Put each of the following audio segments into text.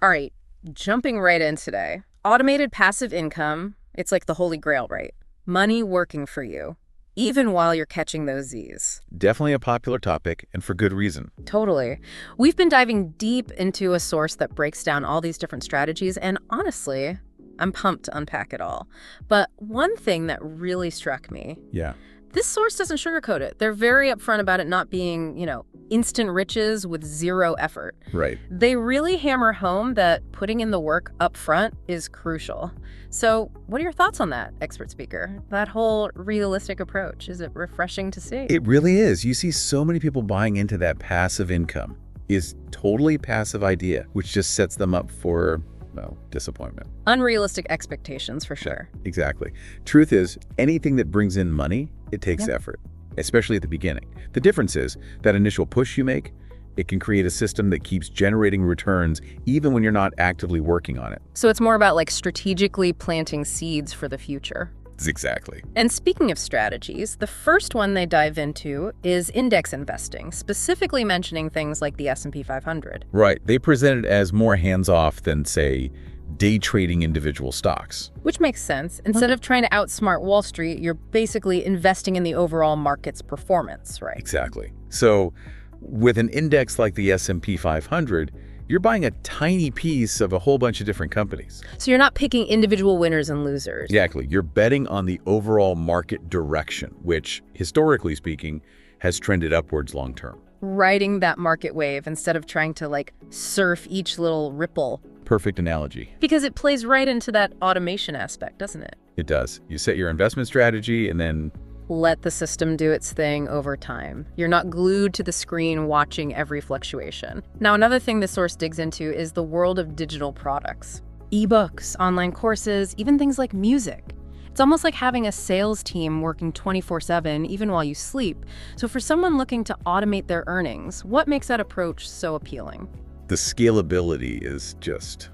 All right, jumping right in today. Automated passive income, it's like the holy grail, right? Money working for you, even while you're catching those Z's. Definitely a popular topic, and for good reason. Totally. We've been diving deep into a source that breaks down all these different strategies, and honestly, I'm pumped to unpack it all. But one thing that really struck me, Yeah. this source doesn't sugarcoat it. They're very upfront about it not being, instant riches with zero effort. Right. They really hammer home that putting in the work up front is crucial. So what are your thoughts on that, expert speaker? That whole realistic approach, is it refreshing to see? It really is. You see so many people buying into that passive income is totally passive idea, which just sets them up for, well, disappointment. Unrealistic expectations, for sure. Exactly. Truth is, anything that brings in money, it takes effort, especially at the beginning. The difference is that initial push you make, it can create a system that keeps generating returns even when you're not actively working on it. So it's more about like strategically planting seeds for the future. Exactly. And speaking of strategies, the first one they dive into is index investing, specifically mentioning things like the S&P 500. Right. They present it as more hands-off than, say, day trading individual stocks. Which makes sense. Instead of trying to outsmart Wall Street, you're basically investing in the overall market's performance, right? Exactly. So with an index like the S&P 500, you're buying a tiny piece of a whole bunch of different companies. So you're not picking individual winners and losers. Exactly. You're betting on the overall market direction, which, historically speaking, has trended upwards long term. Riding that market wave instead of trying to like surf each little ripple. Perfect analogy. Because it plays right into that automation aspect, doesn't it? It does. You set your investment strategy and then Let the system do its thing over time. You're not glued to the screen watching every fluctuation. Now, another thing this source digs into is the world of digital products. Ebooks, online courses, even things like music. It's almost like having a sales team working 24/7 even while you sleep. So for someone looking to automate their earnings, what makes that approach so appealing? the scalability is just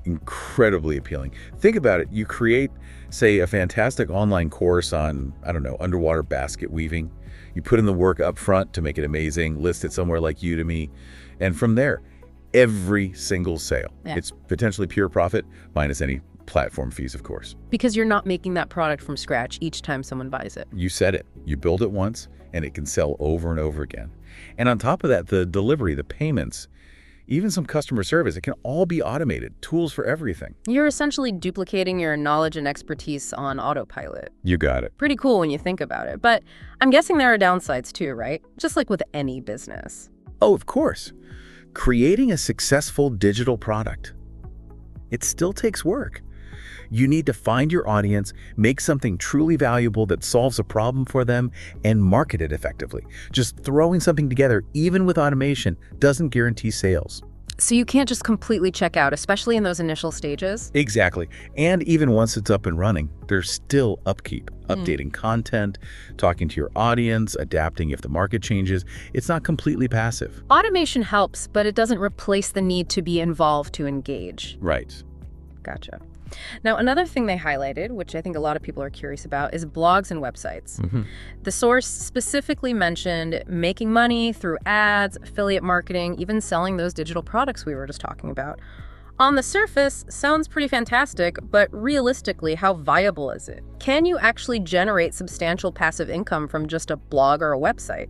incredibly appealing. Think about it. You create, say, a fantastic online course on, I don't know, underwater basket weaving. You put in the work up front to make it amazing, list it somewhere like Udemy, and from there, every single sale, it's potentially pure profit, minus any platform fees, of course. Because you're not making that product from scratch each time someone buys it. You said it. You build it once, and it can sell over and over again. And on top of that, the delivery, the payments, even some customer service, it can all be automated. Tools for everything. You're essentially duplicating your knowledge and expertise on autopilot. You got it. Pretty cool when you think about it. But I'm guessing there are downsides too, right? Just like with any business. Oh, of course. Creating a successful digital product, it still takes work. You need to find your audience, make something truly valuable that solves a problem for them, and market it effectively. Just throwing something together, even with automation, doesn't guarantee sales. So you can't just completely check out, especially in those initial stages? Exactly. And even once it's up and running, there's still upkeep, updating content, talking to your audience, adapting if the market changes. It's not completely passive. Automation helps, but it doesn't replace the need to be involved to engage. Right. Gotcha. Now, another thing they highlighted, which I think a lot of people are curious about, is blogs and websites. The source specifically mentioned making money through ads, affiliate marketing, even selling those digital products we were just talking about. On the surface, sounds pretty fantastic, but realistically, how viable is it? Can you actually generate substantial passive income from just a blog or a website?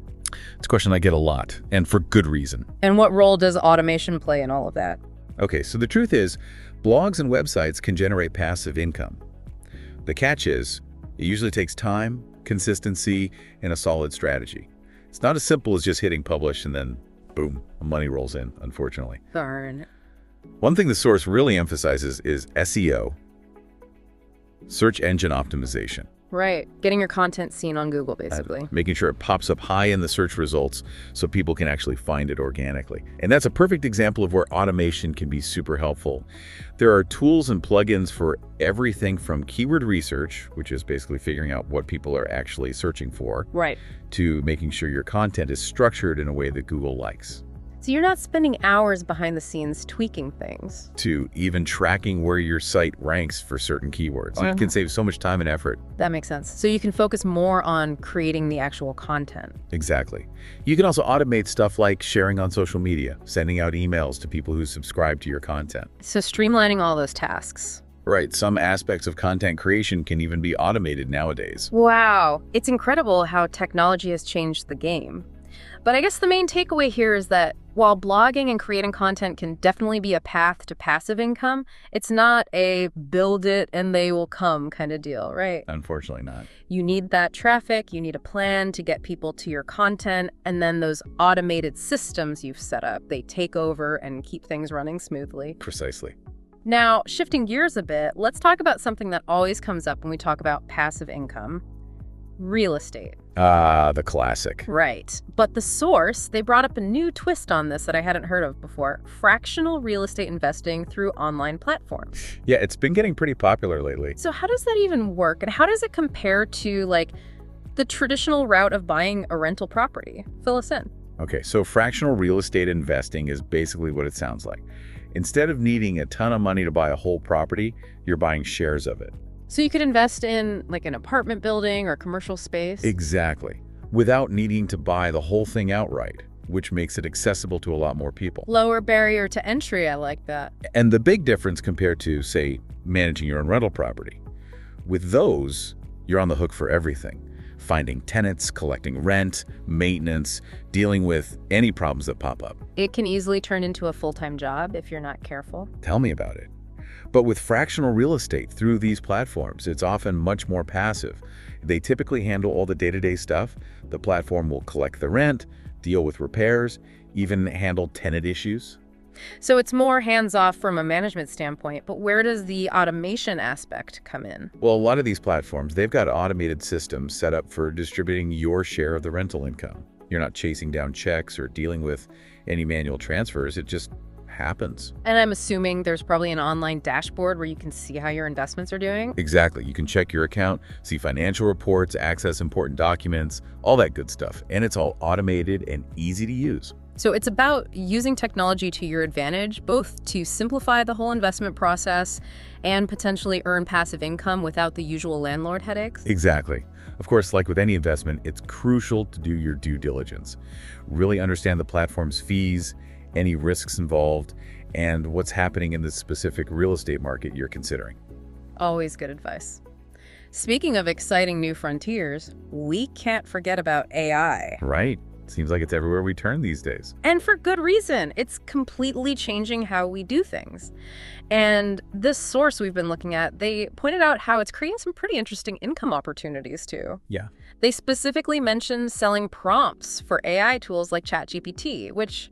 It's a question I get a lot, and for good reason. And what role does automation play in all of that? Okay, so the truth is, blogs and websites can generate passive income. The catch is, it usually takes time, consistency, and a solid strategy. It's not as simple as just hitting publish and then, boom, money rolls in, unfortunately. Darn. One thing the source really emphasizes is SEO, search engine optimization. Right. Getting your content seen on Google, basically. Making sure it pops up high in the search results so people can actually find it organically. And that's a perfect example of where automation can be super helpful. There are tools and plugins for everything from keyword research, which is basically figuring out what people are actually searching for, Right. to making sure your content is structured in a way that Google likes. So So you're not spending hours behind the scenes tweaking things. To even tracking where your site ranks for certain keywords. It can save so much time and effort. That makes sense. So you can focus more on creating the actual content. Exactly. You can also automate stuff like sharing on social media, sending out emails to people who subscribe to your content. So streamlining all those tasks. Right, some aspects of content creation can even be automated nowadays. Wow, it's incredible how technology has changed the game. But I guess the main takeaway here is that while blogging and creating content can definitely be a path to passive income, it's not a build it and they will come kind of deal, right? Unfortunately not. You need that traffic, you need a plan to get people to your content, and then those automated systems you've set up, they take over and keep things running smoothly. Precisely. Now, shifting gears a bit, let's talk about something that always comes up when we talk about passive income: real estate. The classic. Right. But The Source, they brought up a new twist on this that I hadn't heard of before: fractional real estate investing through online platforms. Yeah, it's been getting pretty popular lately. So how does that even work? And how does it compare to, like, the traditional route of buying a rental property? Fill us in. Okay, so fractional real estate investing is basically what it sounds like. Instead of needing a ton of money to buy a whole property, you're buying shares of it. So you could invest in, like, an apartment building or commercial space? Exactly. Without needing to buy the whole thing outright, which makes it accessible to a lot more people. Lower barrier to entry, I like that. And the big difference compared to, say, managing your own rental property. With those, you're on the hook for everything. Finding tenants, collecting rent, maintenance, dealing with any problems that pop up. It can easily turn into a full-time job if you're not careful. Tell me about it. But with fractional real estate through these platforms, it's often much more passive. They typically handle all the day-to-day stuff. The platform will collect the rent, deal with repairs, even handle tenant issues. So it's more hands-off from a management standpoint, but where does the automation aspect come in? Well, a lot of these platforms, they've got automated systems set up for distributing your share of the rental income. You're not chasing down checks or dealing with any manual transfers. It just happens. And I'm assuming there's probably an online dashboard where you can see how your investments are doing? Exactly. You can check your account, see financial reports, access important documents, all that good stuff. And it's all automated and easy to use. So it's about using technology to your advantage, both to simplify the whole investment process and potentially earn passive income without the usual landlord headaches? Exactly. Of course, like with any investment, it's crucial to do your due diligence. Really understand the platform's fees, any risks involved, and what's happening in the specific real estate market you're considering. Always good advice. Speaking of exciting new frontiers, we can't forget about AI. Right. Seems like it's everywhere we turn these days. And for good reason. It's completely changing how we do things. And this source we've been looking at, they pointed out how it's creating some pretty interesting income opportunities too. Yeah. They specifically mentioned selling prompts for AI tools like ChatGPT, which,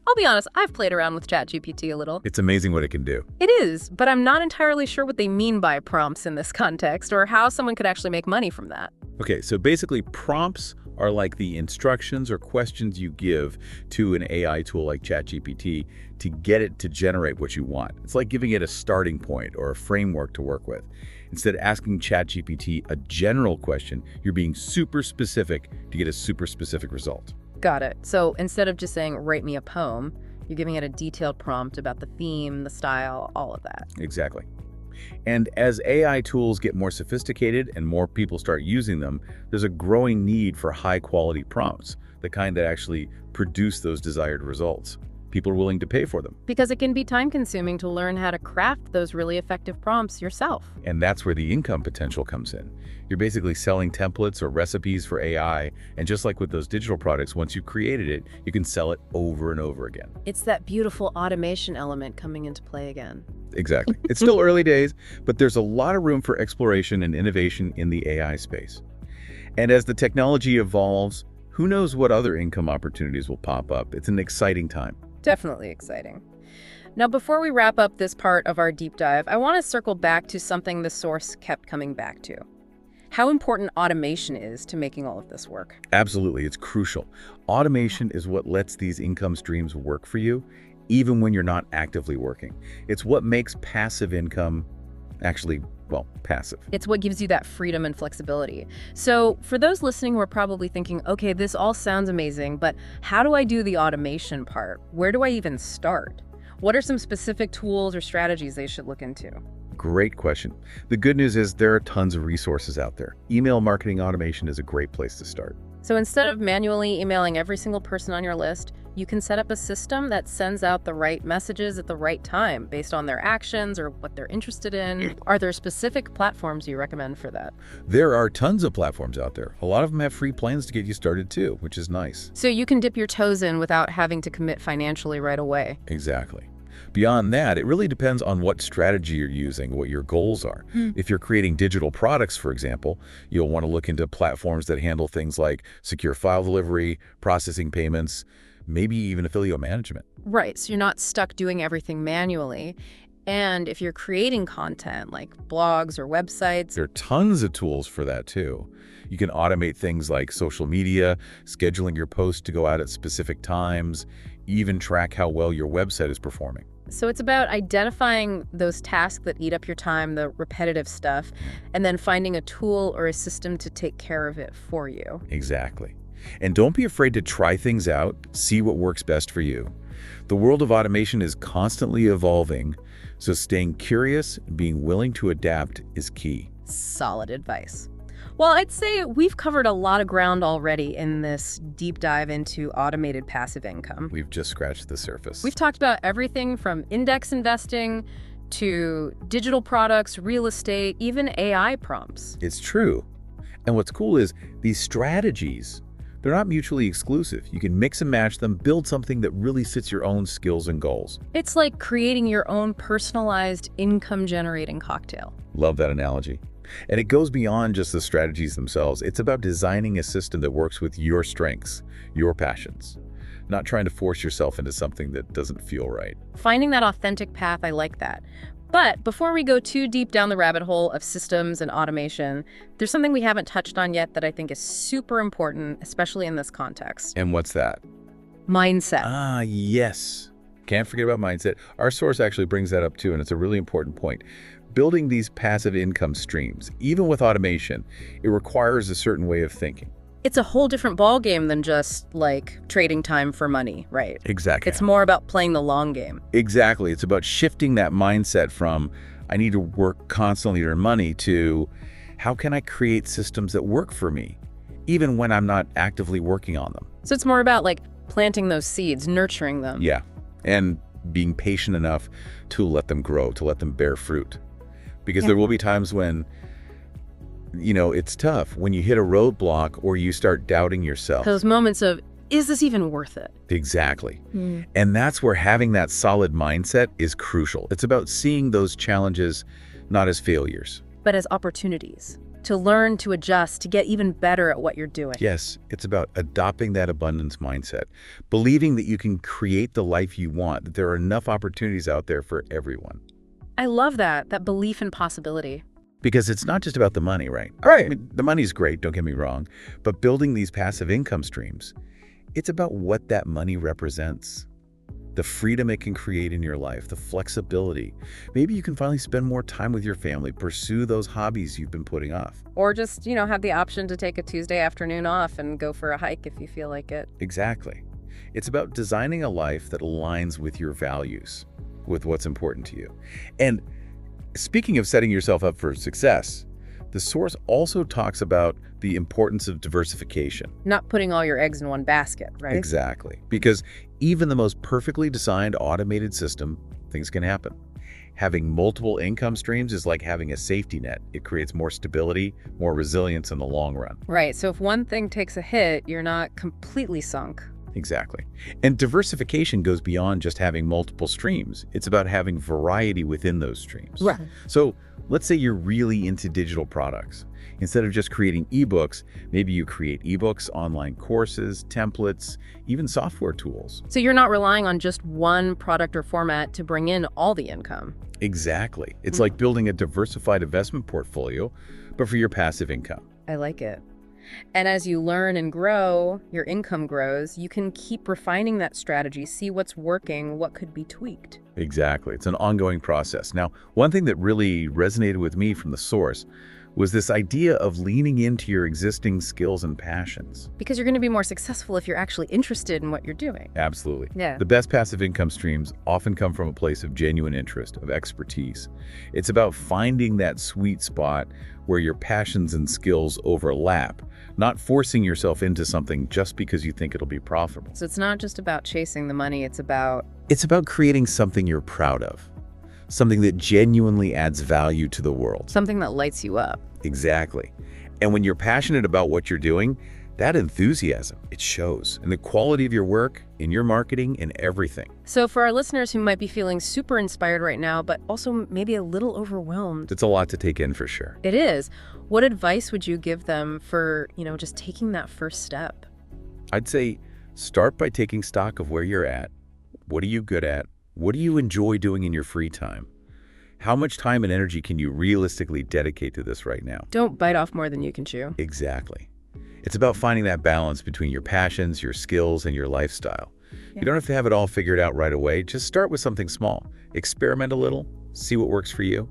I'll be honest, I've played around with ChatGPT a little. It's amazing what it can do. It is, but I'm not entirely sure what they mean by prompts in this context or how someone could actually make money from that. Okay, so basically prompts are like the instructions or questions you give to an AI tool like ChatGPT to get it to generate what you want. It's like giving it a starting point or a framework to work with. Instead of asking ChatGPT a general question, you're being super specific to get a super specific result. Got it. So instead of just saying, write me a poem, you're giving it a detailed prompt about the theme, the style, all of that. Exactly. And as AI tools get more sophisticated and more people start using them, there's a growing need for high-quality prompts, the kind that actually produce those desired results. People are willing to pay for them. Because it can be time-consuming to learn how to craft those really effective prompts yourself. And that's where the income potential comes in. You're basically selling templates or recipes for AI, and just like with those digital products, once you've created it, you can sell it over and over again. It's that beautiful automation element coming into play again. Exactly. It's still early days, but there's a lot of room for exploration and innovation in the AI space. And as the technology evolves, who knows what other income opportunities will pop up? It's an exciting time. Definitely exciting. Now, before we wrap up this part of our deep dive, I want to circle back to something the source kept coming back to: how important automation is to making all of this work. Absolutely. It's crucial. Automation is what lets these income streams work for you, even when you're not actively working. It's what makes passive income actually well, passive. It's what gives you that freedom and flexibility. So for those listening who are probably thinking, okay, this all sounds amazing, but how do I do the automation part? Where do I even start? What are some specific tools or strategies they should look into? Great question. The good news is there are tons of resources out there. Email marketing automation is a great place to start. So instead of manually emailing every single person on your list, you can set up a system that sends out the right messages at the right time based on their actions or what they're interested in. Are there specific platforms you recommend for that? There are tons of platforms out there. A lot of them have free plans to get you started too, which is nice. So you can dip your toes in without having to commit financially right away. Exactly. Beyond that, it really depends on what strategy you're using, what your goals are. If you're creating digital products, for example, you'll want to look into platforms that handle things like secure file delivery, processing payments, maybe even affiliate management. Right, so you're not stuck doing everything manually. And if you're creating content like blogs or websites, There are tons of tools for that too. You can automate things like social media, scheduling your posts to go out at specific times, even track how well your website is performing. so it's about identifying those tasks that eat up your time, the repetitive stuff, and then finding a tool or a system to take care of it for you. Exactly. And don't be afraid to try things out, see what works best for you. The world of automation is constantly evolving, so staying curious and being willing to adapt is key. Solid advice. Well, I'd say we've covered a lot of ground already in this deep dive into automated passive income. We've just scratched the surface. We've talked about everything from index investing to digital products, real estate, even AI prompts. It's true. And what's cool is these strategies, they're not mutually exclusive. You can mix and match them, build something that really fits your own skills and goals. It's like creating your own personalized income-generating cocktail. Love that analogy. And it goes beyond just the strategies themselves. It's about designing a system that works with your strengths, your passions, not trying to force yourself into something that doesn't feel right. Finding that authentic path, I like that. But before we go too deep down the rabbit hole of systems and automation, there's something we haven't touched on yet that I think is super important, especially in this context. And what's that? Mindset. Ah, yes. Can't forget about mindset. Our source actually brings that up too, and it's a really important point. Building these passive income streams, even with automation, it requires a certain way of thinking. It's a whole different ballgame than just, like, trading time for money, right? Exactly. It's more about playing the long game. Exactly. It's about shifting that mindset from, I need to work constantly to earn money, to, how can I create systems that work for me, even when I'm not actively working on them? So it's more about, like, planting those seeds, nurturing them. Yeah. And being patient enough to let them grow, to let them bear fruit. Because there will be times when, it's tough. When you hit a roadblock or you start doubting yourself. Those moments of, is this even worth it? Exactly. And that's where having that solid mindset is crucial. It's about seeing those challenges not as failures. But as opportunities to learn, to adjust, to get even better at what you're doing. Yes, it's about adopting that abundance mindset, believing that you can create the life you want, that there are enough opportunities out there for everyone. I love that belief in possibility. Because it's not just about the money, right? Right. I mean, the money's great, don't get me wrong, but building these passive income streams, it's about what that money represents. The freedom it can create in your life, the flexibility. Maybe you can finally spend more time with your family, pursue those hobbies you've been putting off. Or just, have the option to take a Tuesday afternoon off and go for a hike if you feel like it. Exactly. It's about designing a life that aligns with your values, with what's important to you. And speaking of setting yourself up for success, the source also talks about the importance of diversification. Not putting all your eggs in one basket, right? Exactly. Because even the most perfectly designed automated system, things can happen. Having multiple income streams is like having a safety net. It creates more stability, more resilience in the long run. Right. So if one thing takes a hit, you're not completely sunk. Exactly. And diversification goes beyond just having multiple streams. It's about having variety within those streams. Right. So let's say you're really into digital products. Instead of just creating ebooks, maybe you create ebooks, online courses, templates, even software tools. So you're not relying on just one product or format to bring in all the income. Exactly. It's like building a diversified investment portfolio, but for your passive income. I like it. And as you learn and grow, your income grows, you can keep refining that strategy, see what's working, what could be tweaked. Exactly. It's an ongoing process. Now, one thing that really resonated with me from the source was this idea of leaning into your existing skills and passions. Because you're going to be more successful if you're actually interested in what you're doing. Absolutely. Yeah. The best passive income streams often come from a place of genuine interest, of expertise. It's about finding that sweet spot where your passions and skills overlap, not forcing yourself into something just because you think it'll be profitable. So it's not just about chasing the money, it's about creating something you're proud of, something that genuinely adds value to the world. something that lights you up. Exactly. And when you're passionate about what you're doing, that enthusiasm, it shows in the quality of your work, in your marketing, in everything. So for our listeners who might be feeling super inspired right now, but also maybe a little overwhelmed, It's a lot to take in for sure. it is. What advice would you give them for, just taking that first step? I'd say start by taking stock of where you're at. What are you good at? What do you enjoy doing in your free time? How much time and energy can you realistically dedicate to this right now? Don't bite off more than you can chew. Exactly. It's about finding that balance between your passions, your skills, and your lifestyle. Yeah. You don't have to have it all figured out right away. Just start with something small. Experiment a little, see what works for you,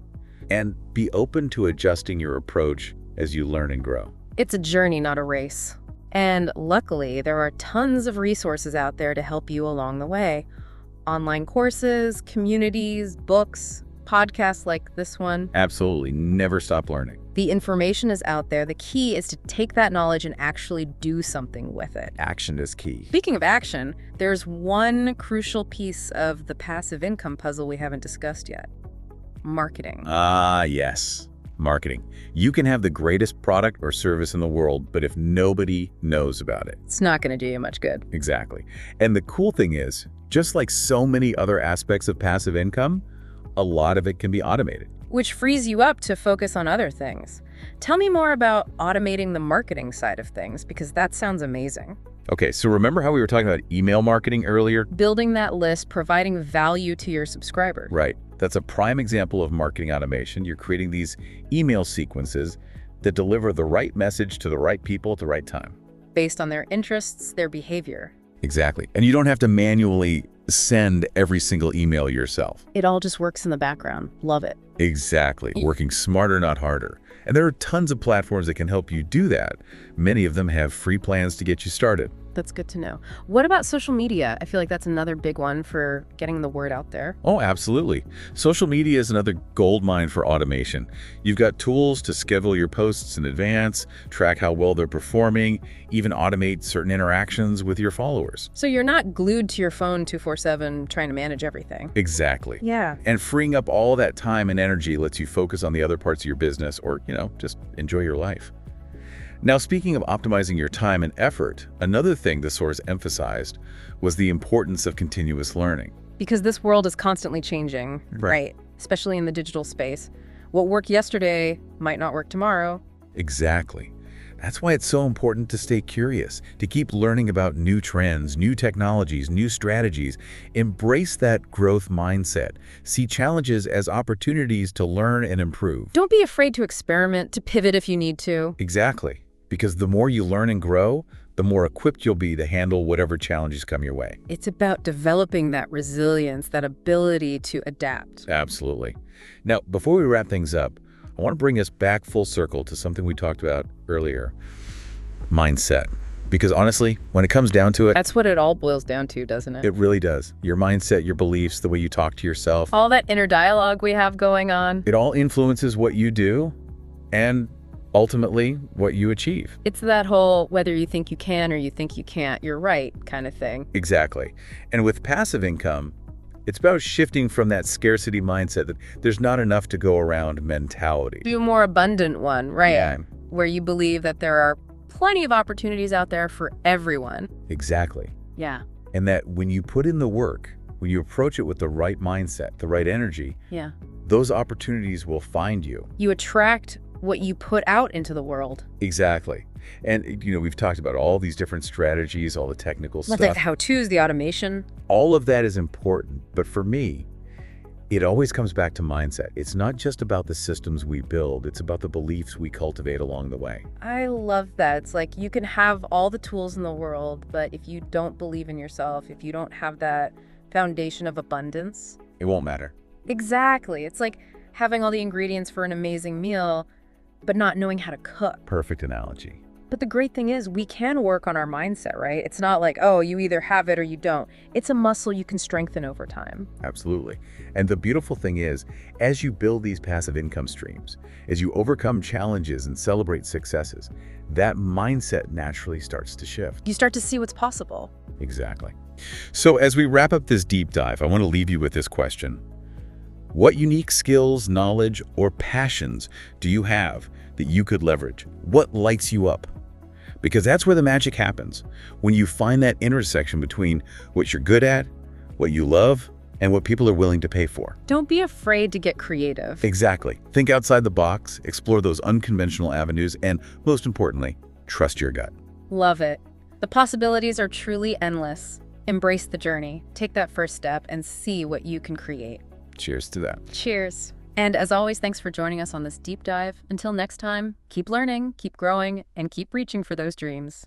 and be open to adjusting your approach as you learn and grow. It's a journey, not a race. And luckily, there are tons of resources out there to help you along the way. Online courses, communities, books, podcasts like this one. Absolutely. Never stop learning. The information is out there. The key is to take that knowledge and actually do something with it. Action is key. Speaking of action, there's one crucial piece of the passive income puzzle we haven't discussed yet. Marketing. Ah, yes. Marketing. You can have the greatest product or service in the world, but if nobody knows about it. It's not going to do you much good. Exactly. And the cool thing is, just like so many other aspects of passive income, a lot of it can be automated. Which frees you up to focus on other things. Tell me more about automating the marketing side of things, because that sounds amazing. Okay, so remember how we were talking about email marketing earlier? Building that list, providing value to your subscribers. Right. That's a prime example of marketing automation. You're creating these email sequences that deliver the right message to the right people at the right time. Based on their interests, their behavior. Exactly. And you don't have to manually send every single email yourself. It all just works in the background. Love it. Exactly. Working smarter, not harder. And there are tons of platforms that can help you do that. Many of them have free plans to get you started. That's good to know. What about social media? I feel like that's another big one for getting the word out there. Oh, absolutely. Social media is another gold mine for automation. You've got tools to schedule your posts in advance, track how well they're performing, even automate certain interactions with your followers. So you're not glued to your phone 24/7 trying to manage everything. Exactly. Yeah. And freeing up all that time and energy lets you focus on the other parts of your business or, just enjoy your life. Now, speaking of optimizing your time and effort, another thing the source emphasized was the importance of continuous learning. Because this world is constantly changing, right? Especially in the digital space. What worked yesterday might not work tomorrow. Exactly. That's why it's so important to stay curious, to keep learning about new trends, new technologies, new strategies. Embrace that growth mindset. See challenges as opportunities to learn and improve. Don't be afraid to experiment, to pivot if you need to. Exactly. Because the more you learn and grow, the more equipped you'll be to handle whatever challenges come your way. It's about developing that resilience, that ability to adapt. Absolutely. Now, before we wrap things up, I want to bring us back full circle to something we talked about earlier, mindset. Because honestly, when it comes down to it, That's what it all boils down to, doesn't it? it really does. Your mindset, your beliefs, the way you talk to yourself, All that inner dialogue we have going on. it all influences what you do and ultimately what you achieve. It's that whole whether you think you can or you think you can't, you're right kind of thing. Exactly. And with passive income, it's about shifting from that scarcity mindset that there's not enough to go around mentality. Do a more abundant one, right? Yeah. Where you believe that there are plenty of opportunities out there for everyone. Exactly. Yeah. And that when you put in the work, when you approach it with the right mindset, the right energy, Yeah. those opportunities will find you. You attract what you put out into the world. Exactly. And, we've talked about all these different strategies, all the technical Like stuff. the how-tos, the automation. All of that is important. But for me, It always comes back to mindset. It's not just about the systems we build, it's about the beliefs we cultivate along the way. I love that. It's like you can have all the tools in the world, but if you don't believe in yourself, if you don't have that foundation of abundance. It won't matter. Exactly. It's like having all the ingredients for an amazing meal, but not knowing how to cook. Perfect analogy. But the great thing is we can work on our mindset, right? It's not like, oh, you either have it or you don't. It's a muscle you can strengthen over time. Absolutely. And the beautiful thing is, as you build these passive income streams, as you overcome challenges and celebrate successes, that mindset naturally starts to shift. You start to see what's possible. Exactly. So as we wrap up this deep dive, I want to leave you with this question. What unique skills, knowledge, or passions do you have that you could leverage? What lights you up? Because that's where the magic happens, when you find that intersection between what you're good at, what you love, and what people are willing to pay for. Don't be afraid to get creative. Exactly. Think outside the box, explore those unconventional avenues, and most importantly, trust your gut. Love it. The possibilities are truly endless. Embrace the journey. Take that first step and see what you can create. Cheers to that. Cheers. And as always, thanks for joining us on this deep dive. Until next time, keep learning, keep growing, and keep reaching for those dreams.